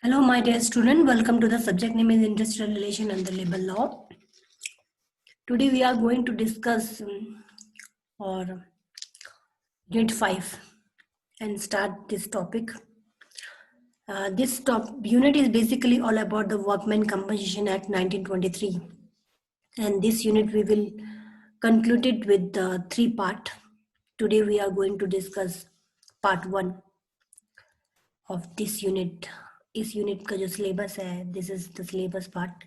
Hello, my dear student. Welcome to the subject name is Industrial Relation and the Labor Law. Today we are going to discuss or Unit 5 and start this topic. This unit is basically all about the Workmen Compensation Act 1923. And this unit we will conclude it with the three part. Today we are going to discuss part 1 of this unit. इस unit का जो syllabus है, this is the syllabus part.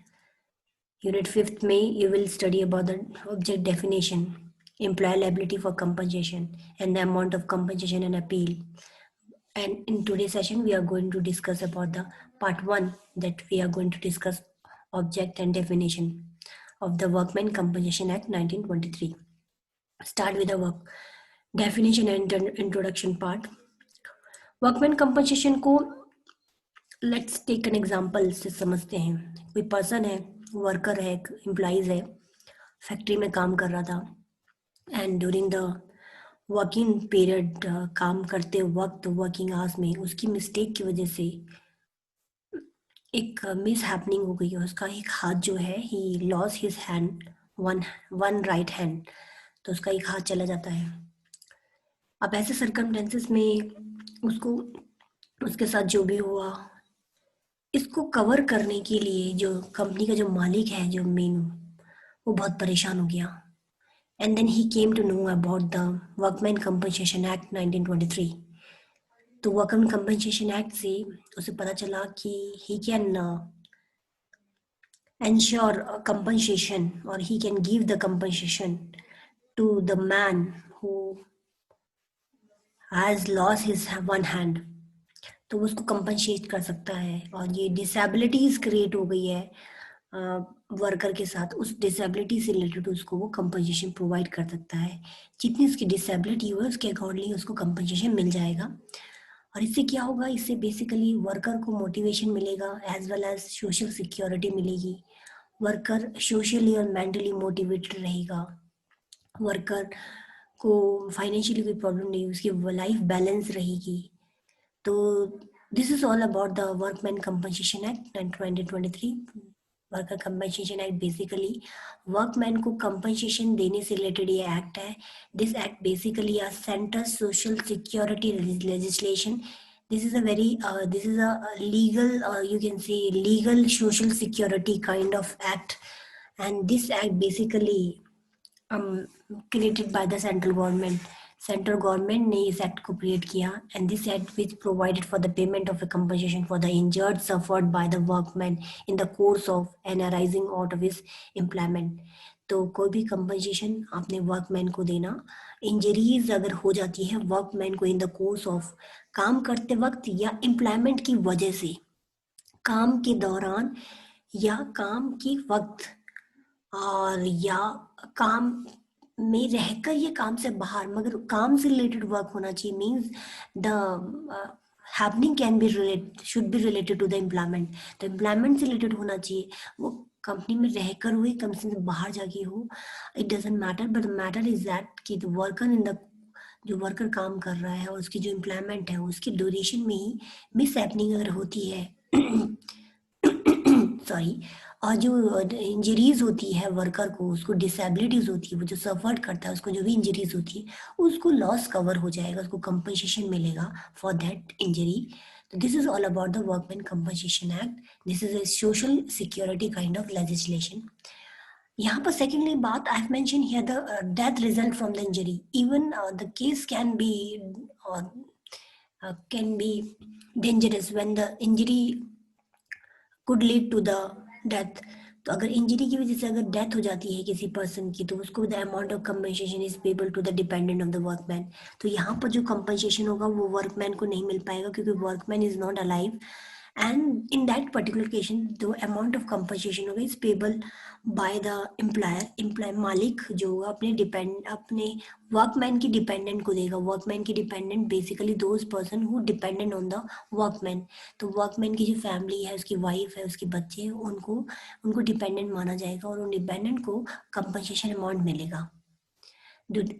Unit 5th में you will study about the object definition, employer liability for compensation, and the amount of compensation and appeal. And in today's session, we are going to discuss about the part 1 that we are going to discuss object and definition of the Workmen Compensation Act 1923. Start with the work definition and introduction part. Workmen compensation को let's take an example से समझते हैं. कोई person है, worker है, employees है, factory में काम कर रहा था and during the working period काम करते वक्त वर्किंग आवर्स में उसकी मिस्टेक की वजह से एक मिस हैपनिंग हो गई है. उसका एक हाथ जो है he loss his hand, one right hand, तो उसका एक हाथ चला जाता है. अब ऐसे सर्कमस्टेंसेस में उसको उसके साथ जो भी हुआ इसको कवर करने के लिए जो कंपनी का जो मालिक है, जो मेन, वो बहुत परेशान हो गया. And then he came to know about the workman compensation act 1923. तो वर्कमैन कंपनसेशन एक्ट से उसे पता चला कि he can ensure compensation or he can give the compensation to the man who has lost his one hand. तो वो उसको compensate कर सकता है. और ये डिसेबिलिटीज क्रिएट हो गई है वर्कर के साथ, उस डिसेबिलिटी से रिलेटेड उसको वो कंपनसेशन प्रोवाइड कर सकता है. जितनी उसकी डिसेबिलिटी हुआ उसके अकॉर्डिंगली उसको कंपनसेशन मिल जाएगा. और इससे क्या होगा, इससे बेसिकली वर्कर को मोटिवेशन मिलेगा as well as social security मिलेगी. वर्कर सोशली और मेंटली मोटिवेटेड रहेगा. वर्कर को फाइनेंशियली कोई प्रॉब्लम नहीं, उसकी लाइफ बैलेंस रहेगी. तो this is all about the workman compensation act 1923. Worker compensation act basically workman को कंपनसेशन देने से रिलेटेड ये एक्ट है. This act basically a centre social security legislation. This is a legal, you can say legal social security kind of act, and this act basically created by the central government. Central government ने इस act को create किया. And this act which provided for the payment of a compensation for the injured suffered by the workman in the course of an arising out of his employment. तो कोई भी compensation आपने workman को देना, injuries अगर हो जाती है वर्कमैन को इन द कोर्स ऑफ काम करते वक्त या एम्प्लॉयमेंट की वजह से, काम के दौरान या काम के वक्त और या काम में रहकर या काम से बाहर, मगर काम से रिलेटेड वर्क होना चाहिए. Means the happening can be should be related to the employment. तो एम्प्लॉयमेंट से रिलेटेड होना चाहिए. वो कंपनी में रहकर हुई, कंपनी से बाहर जाके हो, it doesn't matter. But the matter is that कि द वर्कर इन द जो वर्कर काम कर रहा है और उसकी जो एम्प्लॉयमेंट है उसकी ड्यूरेशन में ही मिस हैपनिंग अगर होती है सॉरी, और जो इंजरीज होती है वर्कर को, उसको डिसेबिलिटीज होती है, वो जो सफर करता है उसको जो भी इंजरीज होती है उसको लॉस कवर हो जाएगा, उसको कंपनसेशन मिलेगा फॉर दैट इंजरी. तो this is all about the workman compensation act. This is a social security kind of legislation. यहाँ पर सेकेंडली बात I have mention here the death result from the injury. Even the case can be dangerous when the injury could lead to the death. तो अगर injury की वजह से अगर death हो जाती है किसी पर्सन की, तो उसको the amount of compensation is payable to the dependent of the workman. तो यहाँ पर जो कंपनसेशन होगा वो वर्कमैन को नहीं मिल पाएगा क्योंकि workman is not alive. And in that particular occasion the amount of compensation होगा is payable by the employer. मालिक जो अपने वर्कमैन की डिपेंडेंट को देगा. वर्कमैन की dependent basically those person who dependent on the workman. तो वर्कमैन की जो फैमिली है, उसकी वाइफ है, उसके बच्चे हैं, उनको डिपेंडेंट माना जाएगा और उन डिपेंडेंट को कंपनसेशन अमाउंट मिलेगा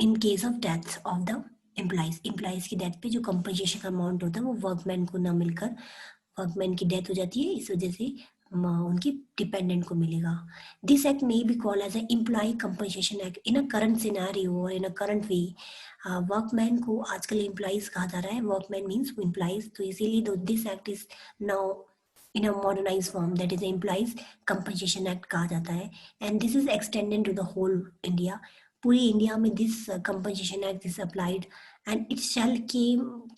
इन case of death of the employees की डेथ पे जो कंपनसेशन का अमाउंट होता है वो वर्कमैन को ना मिलकर वर्कमैन की डेथ हो जाती है, इस वजह से उनकी डिपेंडेंट को मिलेगा. This act may be called as employ compensation act in a current scenario और in a current way. Workman को आजकल एम्प्लॉइज कहा जा रहा है, वर्कमैन मीन्स एम्प्लॉइज, तो इसीलिए this act is now in a modernize form, that is employees compensation act कहा जाता है. And this is extended to the whole India. पूरी इंडिया में this compensation act is applied and it shall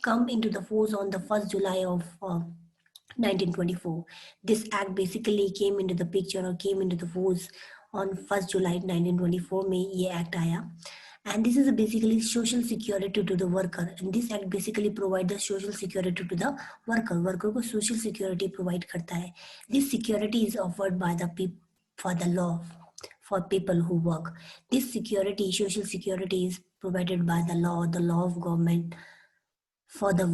come into the force on the 1st July of 1924. This act basically came into the picture or came into the force on 1st July 1924 में ये act आया. And this is basically social security to the worker, and this act basically provide the social security to the worker को social security provide करता है. This security is offered by the for the law for people who work. This security, social security, is provided by the law of government for the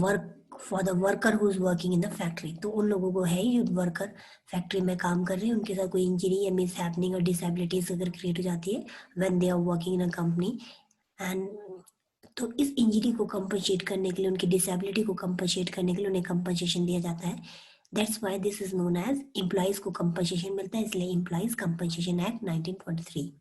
worker who is working in the factory. तो उन लोगों को है, ये worker factory में काम कर रहे हैं, उनके साथ कोई इंजरी या मिस हैपनिंग और डिसेबिलिटीज अगर क्रिएट हो जाती है when they are working in a company, and तो इस इंजरी को कंपनसेट करने के लिए, उनकी डिसेबिलिटी को कंपनसेट करने के लिए उन्हें कंपनसेशन दिया जाता है. That's why this is known as employees को कंपनसेशन मिलता है, इसलिए employees compensation act 1923.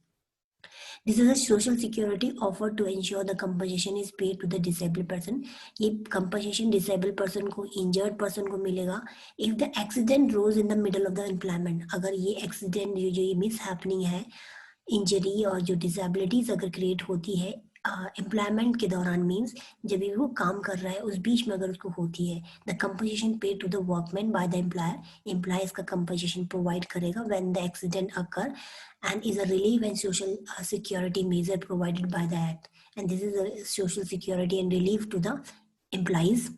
This is a social security offered to ensure the compensation is paid to the disabled person. ये compensation disabled person को, injured person को मिलेगा if the accident rose in the middle of the employment. अगर ये accident जो ये mishappening है, injury और जो डिसेबिलिटीज अगर क्रिएट होती है एम्प्लॉयमेंट के दौरान, मीन्स जब भी वो काम कर रहा है उस बीच में अगर उसको होती है, the compensation pay to the workman by the employer, employ इसका कंपनसेशन प्रोवाइड करेगा when the accident occur and is a relief and social security measure provided by the act, and this is a social security and relief to the employees.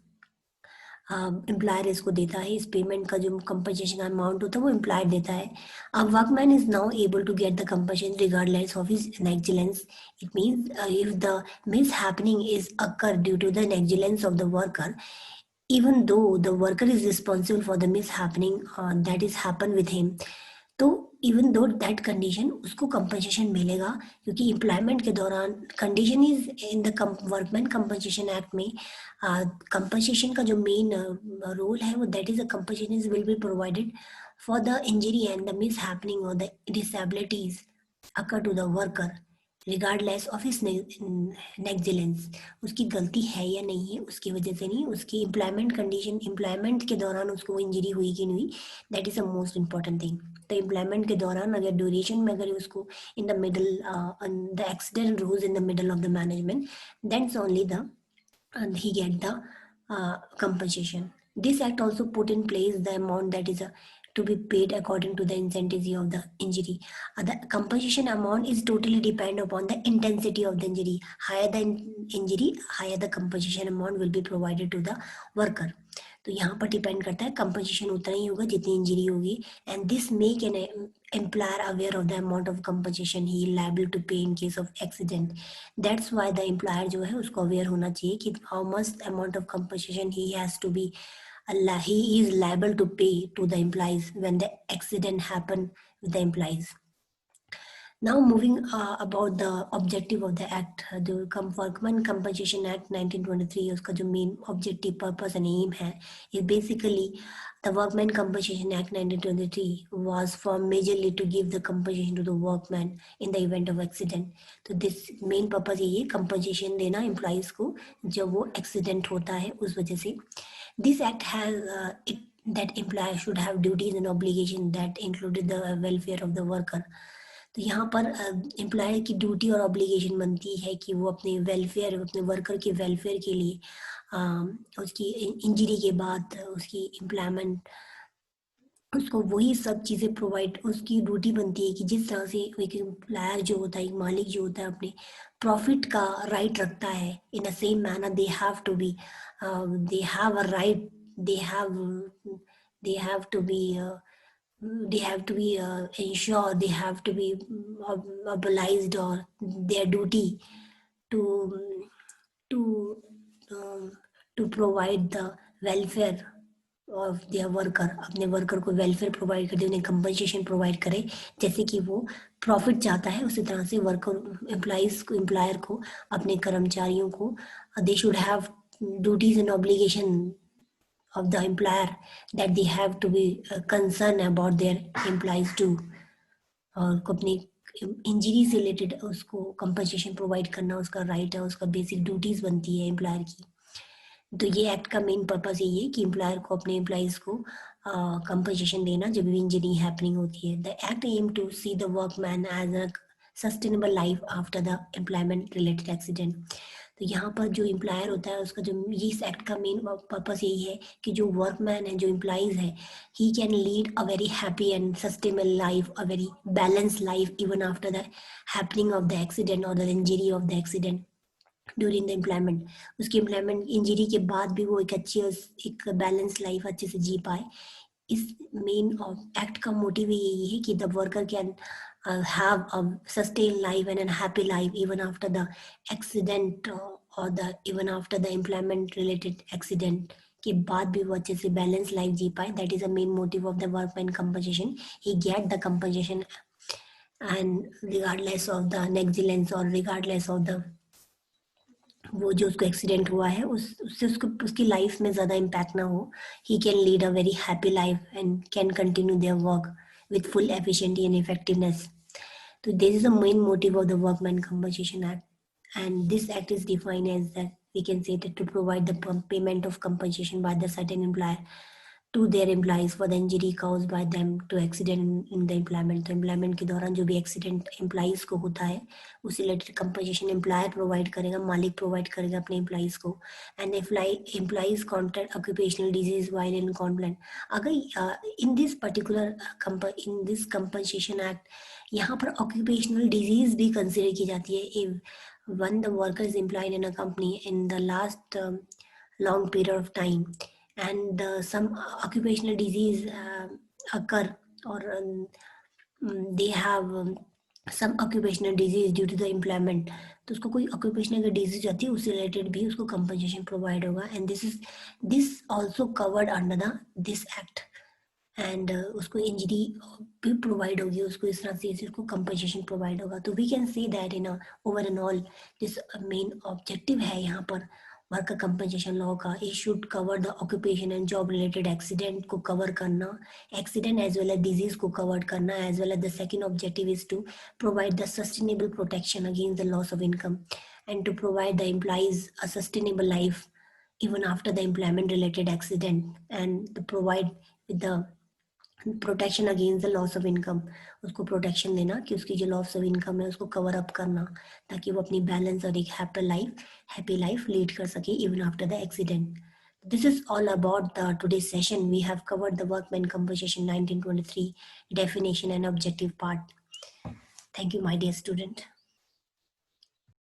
Employer इसको देता है, इस payment का जो compensation amount होता है वो employer देता है. अब workman is now able to get the compensation regardless of his negligence. It means if the mishappening is occur due to the negligence of the worker, even though the worker is responsible for the mishappening that is happen with him, तो even though that condition उसको compensation मिलेगा, क्योंकि employment के दौरान condition is in the workman compensation act में compensation का जो main role है वो that is a compensation is will be provided for the injury and the mishappening और the disabilities occur to the worker regardless of his negligence. उसकी गलती है या नहीं है उसकी वजह से नहीं, उसकी एम्प्लॉयमेंट कंडीशन, एम्प्लॉयमेंट के दौरान उसको इंजरी हुई कि नहीं, that is a most important thing. तो एम्प्लॉयमेंट के दौरान अगर ड्यूरेशन में अगर उसको in the middle the accident rose in the middle of the management, that's only the he get the compensation. This act also put in place the amount that is to be paid according to the intensity of the injury. The compensation amount is totally depend upon the intensity of the injury. Higher the injury, higher the compensation amount will be provided to the worker. तो यहाँ पर depend करता है, compensation उतना ही होगा जितनी injury होगी. And this make an employer aware of the amount of compensation he liable to pay in case of accident. That's why the employer जो है उसको अवेयर होना चाहिए कि how much amount of compensation he has to be, he is liable to pay to the employees when the accident happen with the employees. Now moving about the objective of the act, the Workman Compensation Act 1923, उसका जो main objective, purpose and aim है, is basically the Workman Compensation Act 1923 was formed majorly to give the compensation to the workman in the event of accident. तो this main purpose यही है, compensation देना employees को जब वो accident होता है उस वजह से. This act has that employer should have duties and obligations that included the welfare of the worker. तो यहाँ पर एम्प्लॉयर की ड्यूटी और ऑब्लिगेशन बनती है कि वो अपने वेलफेयर, अपने वर्कर के वेलफेयर के लिए उसकी इंजरी के बाद उसकी एम्प्लॉयमेंट, उसको वही सब चीज़ें प्रोवाइड, उसकी ड्यूटी बनती है कि जिस तरह से एक एम्प्लॉयर जो होता है, एक मालिक जो होता है, अपने प्रॉफिट का राइट रखता है, in the same manner they have to be, they have a right, they have to be ensured, they have to be mobilized, or their duty to to to provide the welfare of their worker, अपने worker को welfare provide कर दे, उन्हें compensation provide करे. जैसे कि वो profit चाहता है उसी तरह से वर्कर, एम्प्लॉइज को, एम्प्लॉयर को, अपने कर्मचारियों को, they should have duties and obligation of the employer that they have to be concerned about their employees too, और को अपनी इंजरी से रिलेटेड उसको कंपनसेशन प्रोवाइड करना उसका राइट है, उसका बेसिक ड्यूटीज बनती है एम्प्लॉयर की। तो ये एक्ट का मेन पर्पस यही है कि एम्प्लॉयर को अपने एम्प्लॉइज को कंपनसेशन देना जब भी इंजरी हैपनिंग होती है। The act aim to see the workman as a sustainable life after the employment related accident. तो यहाँ पर जो एम्प्लॉयर होता है उसका जो इस एक्ट का मेन पर्पस यही है कि जो वर्कमैन है, जो एम्प्लॉइज है, he can lead a very happy and sustainable life, a very balanced life even after the happening of the accident or the injury of the accident during the employment. उसकी employment injury के बाद भी वो एक अच्छी एक balance life अच्छे से जी पाए। इस मेन एक्ट का मोटिव यही है कि the worker can have a sustained life and a happy life even after the accident or the even after the employment related accident के बाद भी वो अच्छे से बैलेंस लाइफ जी पाए। That is the main motive of the workman compensation. He gate the compensation and regardless of the negligence और regardless of the वो जो उसको एक्सीडेंट हुआ है उससे उसको उसकी लाइफ में ज़्यादा इम्पैक्ट ना हो। He can lead a very happy life and can continue their work with full efficiency and effectiveness. So this is the main motive of the Workmen Compensation Act, and this act is defined as that we can say that to provide the payment of compensation by the certain employer to their employees for the injury caused by them to accident in the employment। तो employment के दौरान जो भी accident employees को होता है उससे related compensation employer provide करेगा, मालिक provide करेगा अपने employees को। and employees contract occupational disease while in employment। अगर in this particular in this compensation act यहाँ पर occupational disease भी consider की जाती है if when the worker is employed in a company in the last long period of time and some occupational disease occur or they have some occupational disease due to the employment, तो उसको कोई occupational disease आती है उससे related भी उसको compensation provide होगा। and this also covered under the this act and उसको इंजरी भी प्रोवाइड होगी, उसको इस तरह से उसको कंपनसेशन प्रोवाइड होगा। तो we can see that in over and all this main objective है यहाँ पर वर्कर कंपनसेशन लॉ का। It should cover the occupation and job related accident को कवर करना, accident as well as disease को cover करना, as well as the second objective is to provide the sustainable protection against the loss of income and to provide the employees a sustainable life even after the employment related accident and to provide with the protection against the loss of income. उसको protection देना कि उसकी जो loss of income है उसको cover up करना ताकि वो अपनी बैलेंस और एक हैप्पी लाइफ लीड कर सके even after the accident. This is all about the today's session. We have covered the Workmen Compensation 1923 definition and objective part. Thank you, my dear student.